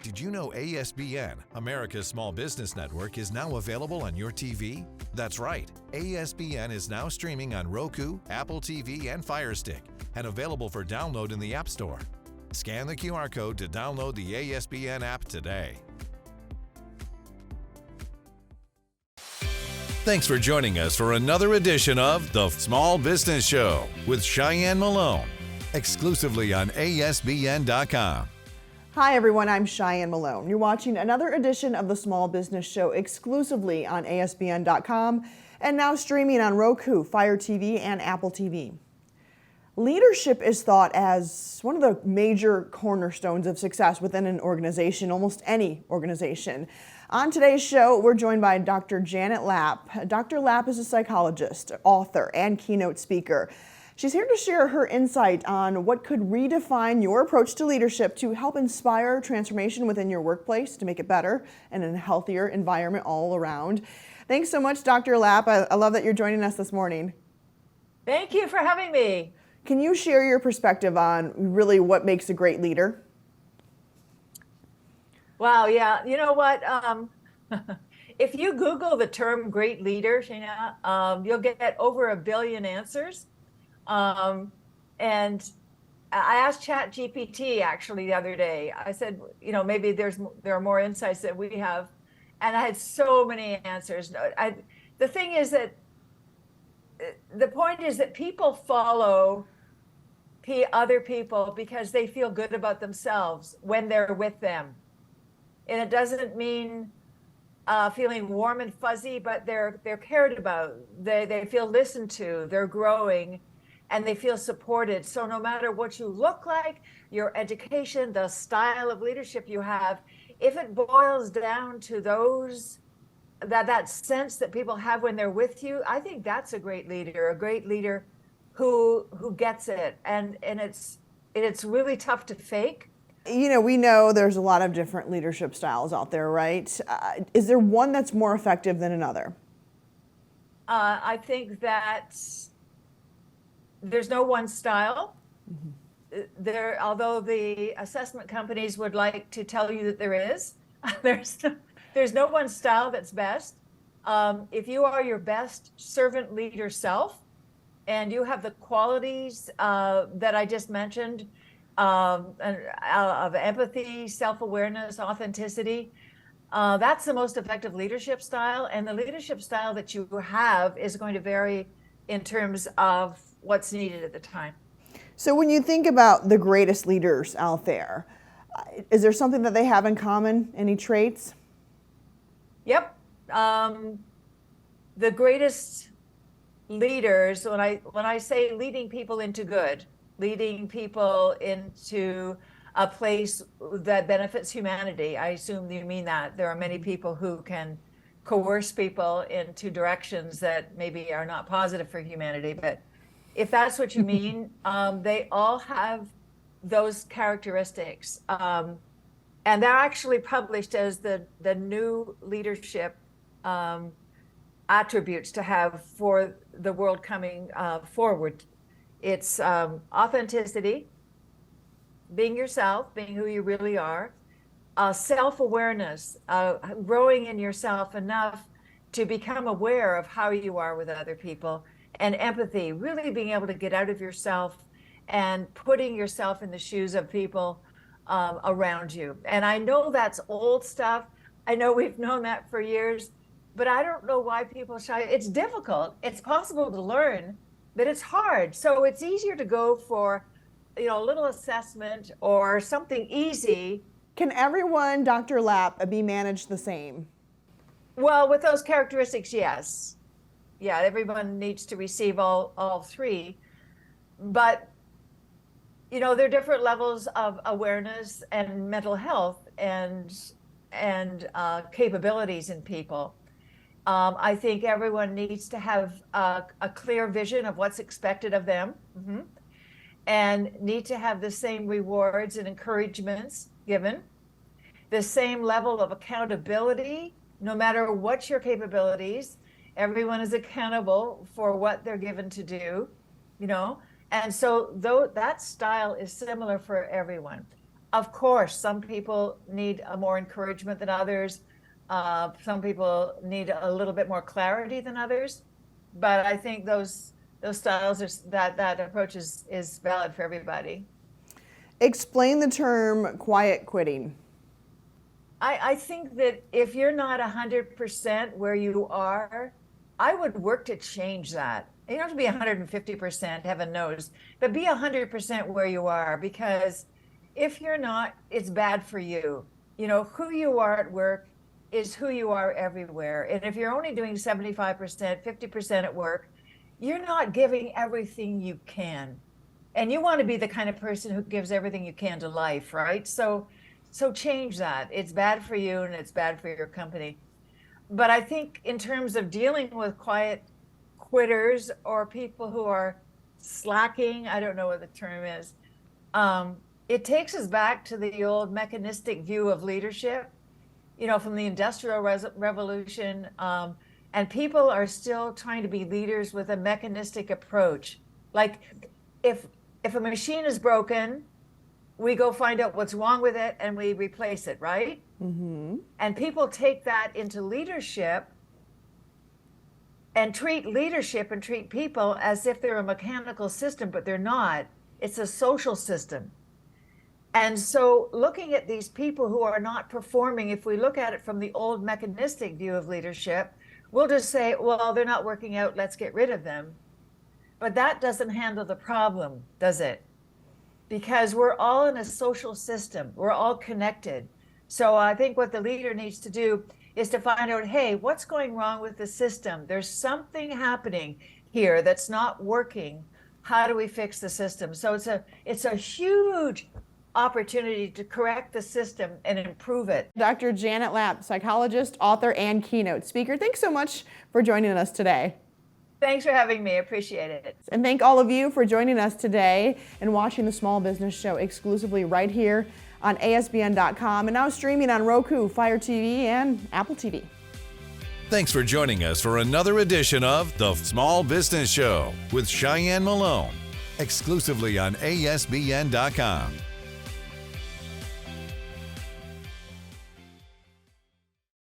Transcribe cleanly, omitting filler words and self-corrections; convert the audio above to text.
Did you know ASBN, America's Small Business Network, is now available on your TV? That's right. ASBN is now streaming on Roku, Apple TV, and Fire Stick, and available for download in the App Store. Scan the QR code to download the ASBN app today. Thanks for joining us for another edition of The Small Business Show with Cheyenne Malone, exclusively on ASBN.com. Hi everyone, I'm Cheyenne Malone. You're watching another edition of The Small Business Show exclusively on ASBN.com and now streaming on Roku, Fire TV, and Apple TV. Leadership is thought as one of the major cornerstones of success within an organization, almost any organization. On today's show, we're joined by Dr. Janet Lapp. Dr. Lapp is a psychologist, author, and keynote speaker. She's here to share her insight on what could redefine your approach to leadership to help inspire transformation within your workplace to make it better and in a healthier environment all around. Thanks so much, Dr. Lapp. I love that you're joining us this morning. Thank you for having me. Can you share your perspective on really what makes a great leader? Wow, yeah. You know what? If you Google the term great leader, Shana, you'll get over 1 billion answers. And I asked ChatGPT actually the other day. I said, you know, maybe there are more insights that we have, and I had so many answers. The thing is that the point is that people follow other people because they feel good about themselves when they're with them, and it doesn't mean feeling warm and fuzzy, but they're cared about. They feel listened to. They're growing. And they feel supported. So no matter what you look like, your education, the style of leadership you have, if it boils down to that sense that people have when they're with you, I think that's a great leader who gets it. And it's really tough to fake. You know, we know there's a lot of different leadership styles out there, right? Is there one that's more effective than another? I think that there's no one style. Mm-hmm. Although the assessment companies would like to tell you that there is, there's no one style that's best. If you are your best servant leader self, and you have the qualities that I just mentioned, of empathy, self-awareness, authenticity, that's the most effective leadership style. And the leadership style that you have is going to vary in terms of what's needed at the time. So when you think about the greatest leaders out there, is there something that they have in common? Any traits? Yep. The greatest leaders, when I say leading people into good, leading people into a place that benefits humanity, I assume you mean that. There are many people who can coerce people into directions that maybe are not positive for humanity, but if that's what you mean, they all have those characteristics. And they're actually published as the new leadership attributes to have for the world coming forward. It's authenticity, being yourself, being who you really are, self-awareness, growing in yourself enough to become aware of how you are with other people, and empathy, really being able to get out of yourself and putting yourself in the shoes of people around you. And I know that's old stuff. I know we've known that for years, but I don't know why people shy. It's difficult. It's possible to learn, but it's hard. So it's easier to go for, a little assessment or something easy. Can everyone, Dr. Lapp, be managed the same? Well, with those characteristics, yes. Yeah, everyone needs to receive all three. But, there are different levels of awareness and mental health and capabilities in people. I think everyone needs to have a clear vision of what's expected of them, and need to have the same rewards and encouragements given, the same level of accountability, no matter what your capabilities. Everyone is accountable for what they're given to do, and so that style is similar for everyone. Of course, some people need more encouragement than others. Some people need a little bit more clarity than others. But I think those styles that approach is valid for everybody. Explain the term quiet quitting. I think that if you're not 100% where you are, I would work to change that. You don't have to be 150%, heaven knows, but be 100% where you are, because if you're not, it's bad for you. You know, who you are at work is who you are everywhere. And if you're only doing 75%, 50% at work, you're not giving everything you can. And you want to be the kind of person who gives everything you can to life, right? So change that. It's bad for you and it's bad for your company. But I think in terms of dealing with quiet quitters or people who are slacking, I don't know what the term is, it takes us back to the old mechanistic view of leadership, you know, from the Industrial Revolution. And people are still trying to be leaders with a mechanistic approach. Like if a machine is broken, we go find out what's wrong with it and we replace it, right? Mm-hmm. And people take that into leadership and treat leadership and treat people as if they're a mechanical system, but they're not. It's a social system. And so looking at these people who are not performing, if we look at it from the old mechanistic view of leadership, we'll just say, well, they're not working out, let's get rid of them. But that doesn't handle the problem, does it? Because we're all in a social system. We're all connected. So I think what the leader needs to do is to find out, hey, what's going wrong with the system? There's something happening here that's not working. How do we fix the system? So it's a huge opportunity to correct the system and improve it. Dr. Janet Lapp, psychologist, author, and keynote speaker, thanks so much for joining us today. Thanks for having me. I appreciate it. And thank all of you for joining us today and watching the Small Business Show exclusively right here on ASBN.com and now streaming on Roku, Fire TV, and Apple TV. Thanks for joining us for another edition of The Small Business Show with Cheyenne Malone, exclusively on ASBN.com.